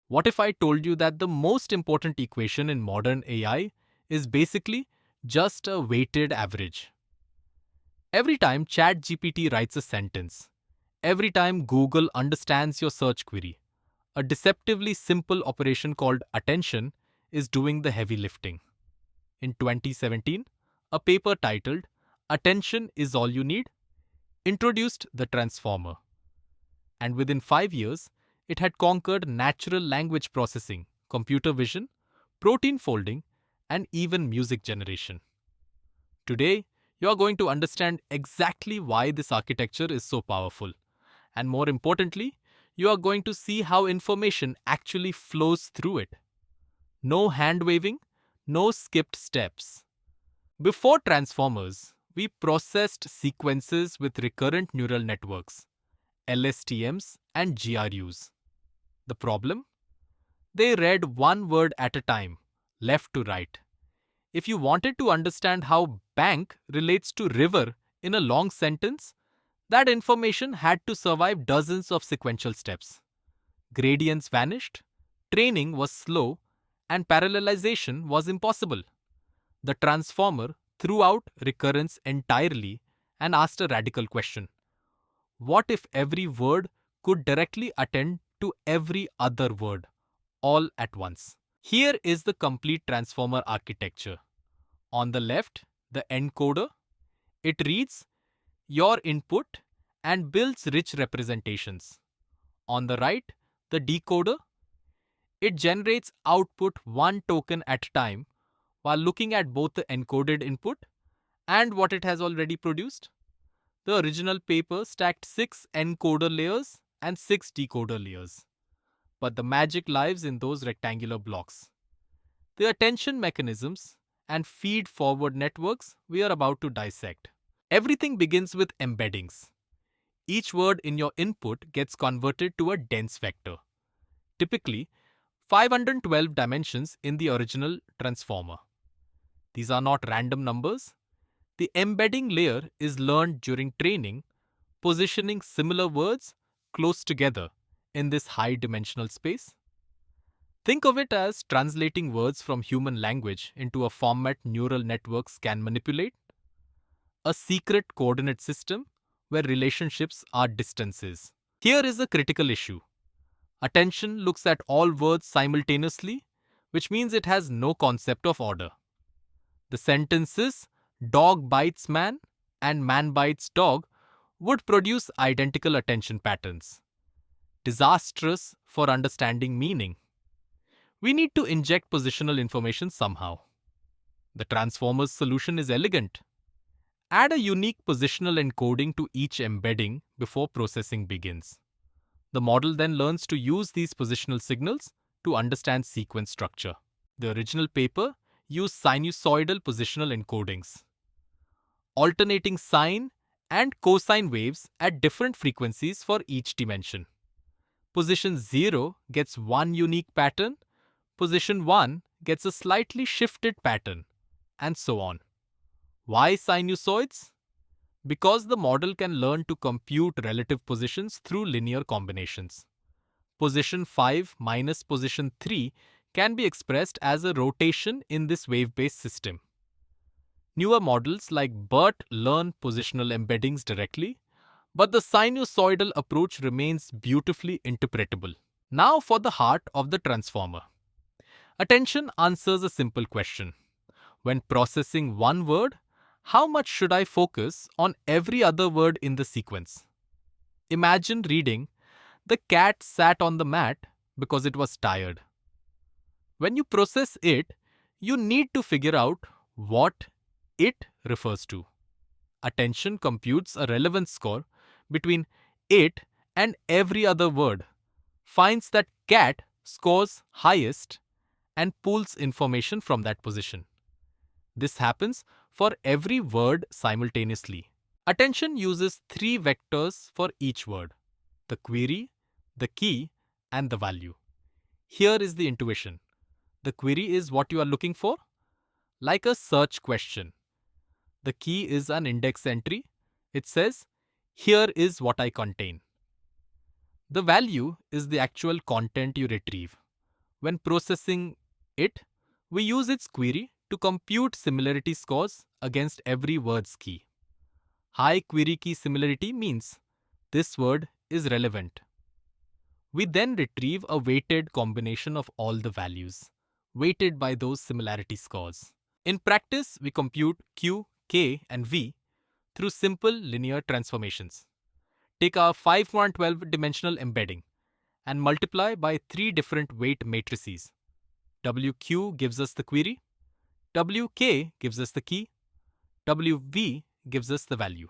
What if I told you that the most important equation in modern AI is basically just a weighted average? Every time ChatGPT writes a sentence, every time Google understands your search query, a deceptively simple operation called attention is doing the heavy lifting. In 2017, a paper titled Attention is All You Need introduced the transformer. And within 5 years, it had conquered natural language processing, computer vision, protein folding, and even music generation. Today, you are going to understand exactly why this architecture is so powerful. And more importantly, you are going to see how information actually flows through it. No hand waving, no skipped steps. Before transformers, we processed sequences with recurrent neural networks, LSTMs, and GRUs. The problem? They read one word at a time, left to right. If you wanted to understand how bank relates to river in a long sentence, that information had to survive dozens of sequential steps. Gradients vanished, training was slow, and parallelization was impossible. The transformer threw out recurrence entirely and asked a radical question. What if every word could directly attend to every other word, all at once? Here is the complete transformer architecture. On the left, the encoder. It reads your input and builds rich representations. On the right, the decoder. It generates output one token at a time while looking at both the encoded input and what it has already produced. The original paper stacked 6 encoder layers and 6 decoder layers. But the magic lies in those rectangular blocks. The attention mechanisms and feed-forward networks we are about to dissect. Everything begins with embeddings. Each word in your input gets converted to a dense vector, typically 512 dimensions in the original transformer. These are not random numbers. The embedding layer is learned during training, positioning similar words close together in this high-dimensional space. Think of it as translating words from human language into a format neural networks can manipulate. A secret coordinate system where relationships are distances. Here is a critical issue. Attention looks at all words simultaneously, which means it has no concept of order. The sentences dog bites man and man bites dog would produce identical attention patterns. Disastrous for understanding meaning. We need to inject positional information somehow. The transformer's solution is elegant. Add a unique positional encoding to each embedding before processing begins. The model then learns to use these positional signals to understand sequence structure. The original paper used sinusoidal positional encodings, alternating sine and cosine waves at different frequencies for each dimension. Position 0 gets one unique pattern, position 1 gets a slightly shifted pattern, and so on. Why sinusoids? Because the model can learn to compute relative positions through linear combinations. Position 5 minus position 3 can be expressed as a rotation in this wave-based system. Newer models like BERT learn positional embeddings directly, but the sinusoidal approach remains beautifully interpretable. Now for the heart of the transformer. Attention answers a simple question. When processing one word, how much should I focus on every other word in the sequence? Imagine reading, "The cat sat on the mat because it was tired." When you process it, you need to figure out what it refers to. Attention computes a relevance score between it and every other word, finds that cat scores highest, and pulls information from that position. This happens for every word simultaneously. Attention uses 3 vectors for each word: the query, the key, and the value. Here is the intuition. The query is what you are looking for, like a search question. The key is an index entry. It says, "Here is what I contain." The value is the actual content you retrieve, When processing it, we use its query to compute similarity scores against every word's key. High query key similarity means this word is relevant. We then retrieve a weighted combination of all the values, weighted by those similarity scores. In practice, we compute Q, K, and V through simple linear transformations. Take our 512 dimensional embedding and multiply by 3 different weight matrices. WQ gives us the query, WK gives us the key, WV gives us the value.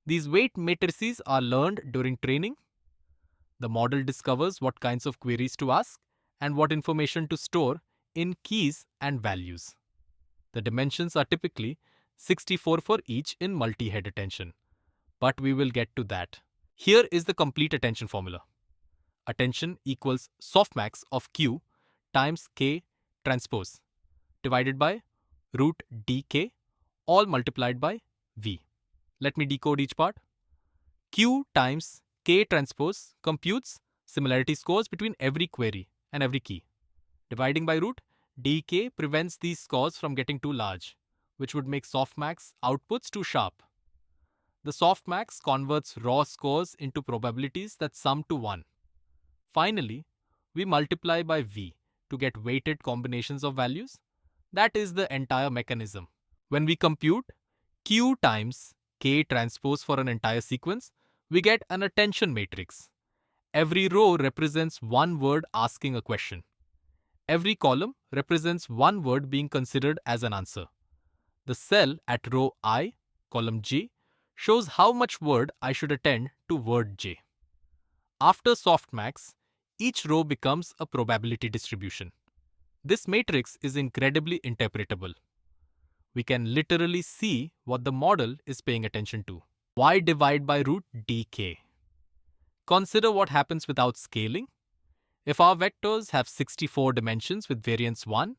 These weight matrices are learned during training. The model discovers what kinds of queries to ask and what information to store in keys and values. The dimensions are typically 64 for each in multi-head attention, but we will get to that. Here is the complete attention formula. Attention equals softmax of Q times K transpose divided by root dk, all multiplied by V. Let me decode each part. Q times K transpose computes similarity scores between every query and every key. Dividing by root dk prevents these scores from getting too large, which would make softmax outputs too sharp. The softmax converts raw scores into probabilities that sum to 1. Finally, we multiply by V to get weighted combinations of values. That is the entire mechanism. When we compute Q times K transpose for an entire sequence, we get an attention matrix. Every row represents one word asking a question. Every column represents one word being considered as an answer. The cell at row I, column J, shows how much word I should attend to word J. After softmax, each row becomes a probability distribution. This matrix is incredibly interpretable. We can literally see what the model is paying attention to. Why divide by root dk? Consider what happens without scaling. If our vectors have 64 dimensions with variance 1,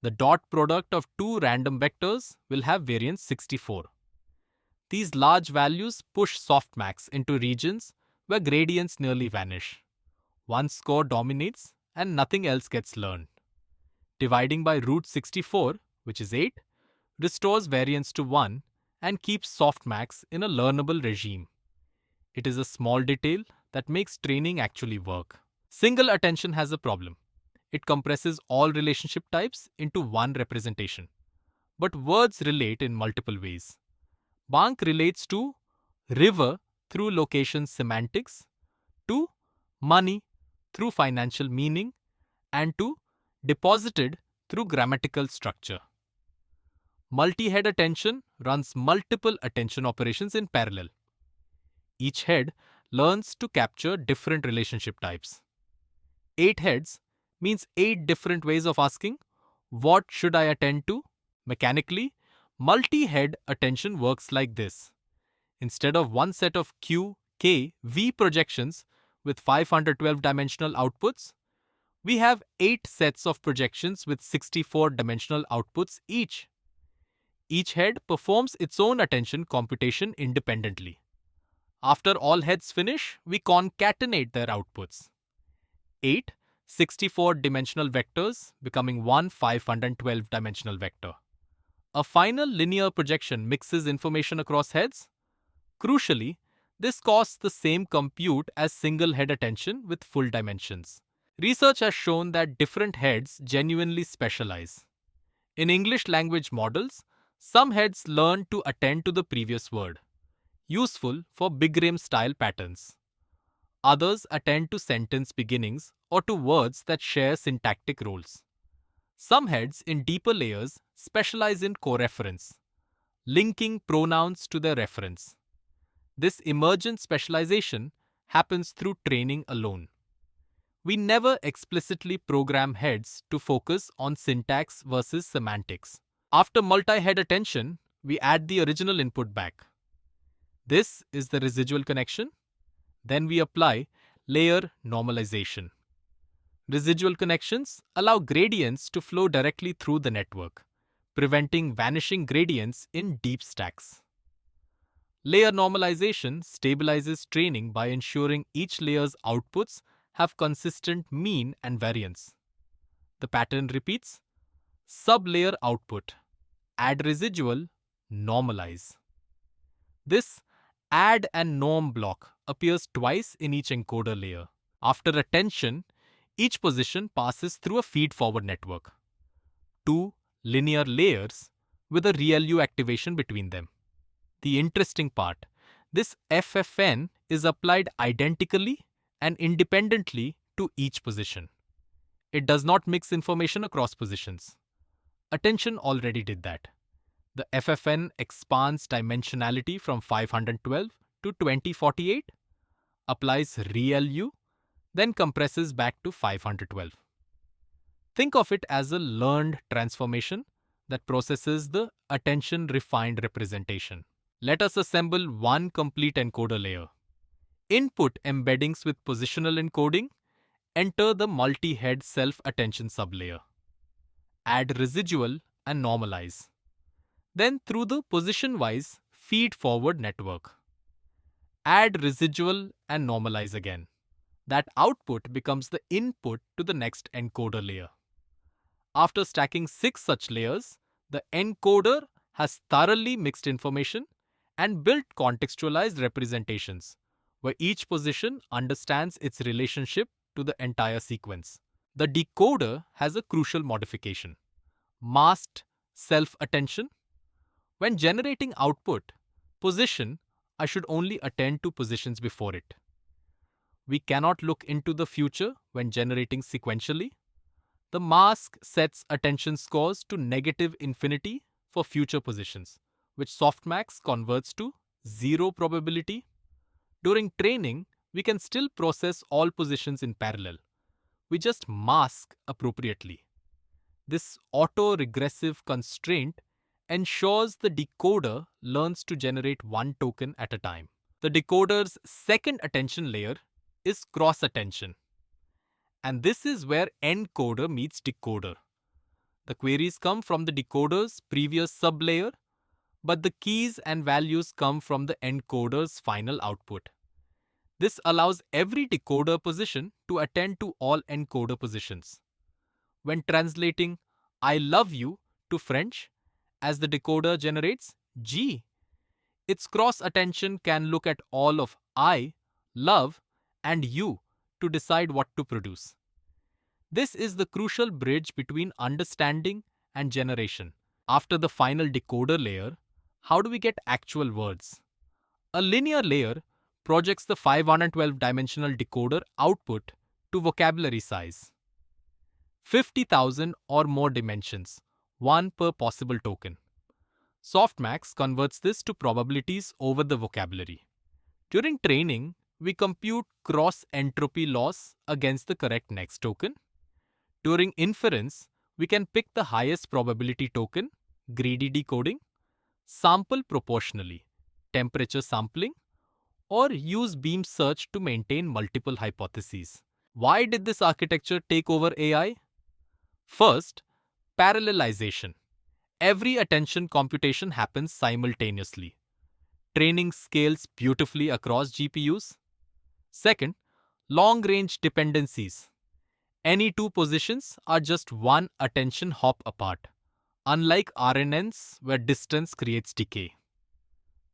the dot product of two random vectors will have variance 64. These large values push softmax into regions where gradients nearly vanish. One score dominates and nothing else gets learned. Dividing by root 64, which is 8, restores variance to 1 and keeps softmax in a learnable regime. It is a small detail that makes training actually work. Single attention has a problem. It compresses all relationship types into one representation. But words relate in multiple ways. Bank relates to river through location semantics, to money through financial meaning, and to deposited through grammatical structure. Multi-head attention runs multiple attention operations in parallel. Each head learns to capture different relationship types. 8 heads means 8 different ways of asking, what should I attend to? Mechanically, multi-head attention works like this. Instead of one set of Q, K, V projections with 512 dimensional outputs, we have 8 sets of projections with 64 dimensional outputs each. Each head performs its own attention computation independently. After all heads finish, we concatenate their outputs. 8 64-dimensional vectors becoming one 512-dimensional vector. A final linear projection mixes information across heads. Crucially, this costs the same compute as single head attention with full dimensions. Research has shown that different heads genuinely specialize. In English language models, some heads learn to attend to the previous word, useful for big-rim style patterns. Others attend to sentence beginnings or to words that share syntactic roles. Some heads in deeper layers specialize in coreference, linking pronouns to their reference. This emergent specialization happens through training alone. We never explicitly program heads to focus on syntax versus semantics. After multi-head attention, we add the original input back. This is the residual connection. Then we apply layer normalization. Residual connections allow gradients to flow directly through the network, preventing vanishing gradients in deep stacks. Layer normalization stabilizes training by ensuring each layer's outputs have consistent mean and variance. The pattern repeats. Sublayer output. Add residual. Normalize. This add and norm block appears twice in each encoder layer. After attention, each position passes through a feed-forward network. Two linear layers with a ReLU activation between them. The interesting part, this FFN is applied identically and independently to each position. It does not mix information across positions. Attention already did that. The FFN expands dimensionality from 512 to 2048, applies ReLU, then compresses back to 512. Think of it as a learned transformation that processes the attention-refined representation. Let us assemble one complete encoder layer. Input embeddings with positional encoding, enter the multi-head self-attention sublayer. Add residual and normalize. Then through the position-wise feed-forward network. Add residual and normalize again. That output becomes the input to the next encoder layer. After stacking 6 such layers, the encoder has thoroughly mixed information and built contextualized representations, where each position understands its relationship to the entire sequence. The decoder has a crucial modification: masked self-attention. When generating output, position, I should only attend to positions before it. We cannot look into the future when generating sequentially. The mask sets attention scores to negative infinity for future positions, which softmax converts to 0 probability. During training, we can still process all positions in parallel. We just mask appropriately. This auto-regressive constraint ensures the decoder learns to generate one token at a time. The decoder's second attention layer is cross-attention. And this is where encoder meets decoder. The queries come from the decoder's previous sublayer, but the keys and values come from the encoder's final output. This allows every decoder position to attend to all encoder positions. When translating "I love you" to French, as the decoder generates G, its cross-attention can look at all of I, love, and you to decide what to produce. This is the crucial bridge between understanding and generation. After the final decoder layer, how do we get actual words? A linear layer projects the 512-dimensional decoder output to vocabulary size. 50,000 or more dimensions, one per possible token. Softmax converts this to probabilities over the vocabulary. During training, we compute cross-entropy loss against the correct next token. During inference, we can pick the highest probability token, greedy decoding, sample proportionally, temperature sampling, or use beam search to maintain multiple hypotheses. Why did this architecture take over AI? First, parallelization. Every attention computation happens simultaneously. Training scales beautifully across GPUs. Second, long-range dependencies. Any two positions are just one attention hop apart, unlike RNNs where distance creates decay.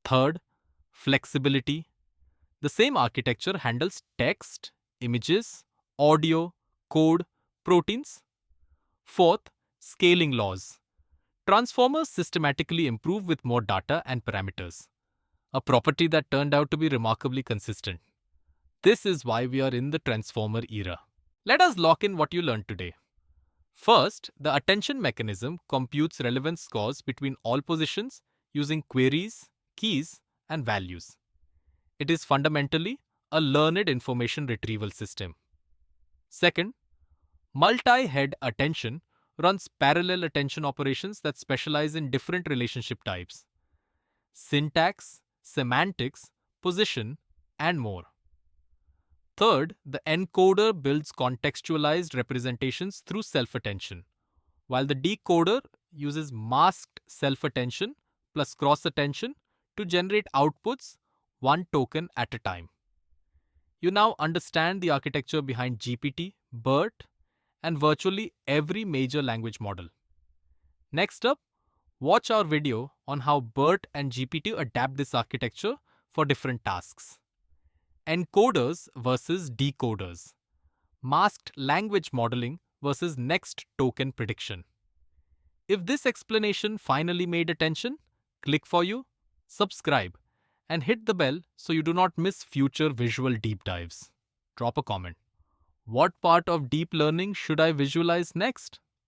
Third, flexibility. The same architecture handles text, images, audio, code, proteins. Fourth, scaling laws. Transformers systematically improve with more data and parameters, a property that turned out to be remarkably consistent. This is why we are in the transformer era. Let us lock in what you learned today. First, the attention mechanism computes relevance scores between all positions using queries, keys, and values. It is fundamentally a learned information retrieval system. Second, multi-head attention runs parallel attention operations that specialize in different relationship types: syntax, semantics, position, and more. Third, the encoder builds contextualized representations through self-attention, while the decoder uses masked self-attention plus cross-attention to generate outputs one token at a time. You now understand the architecture behind GPT, BERT, and virtually every major language model. Next up, watch our video on how BERT and GPT adapt this architecture for different tasks. Encoders versus decoders. Masked language modeling versus next token prediction. If this explanation finally made attention, click for you, subscribe, and hit the bell so you do not miss future visual deep dives. Drop a comment. What part of deep learning should I visualize next?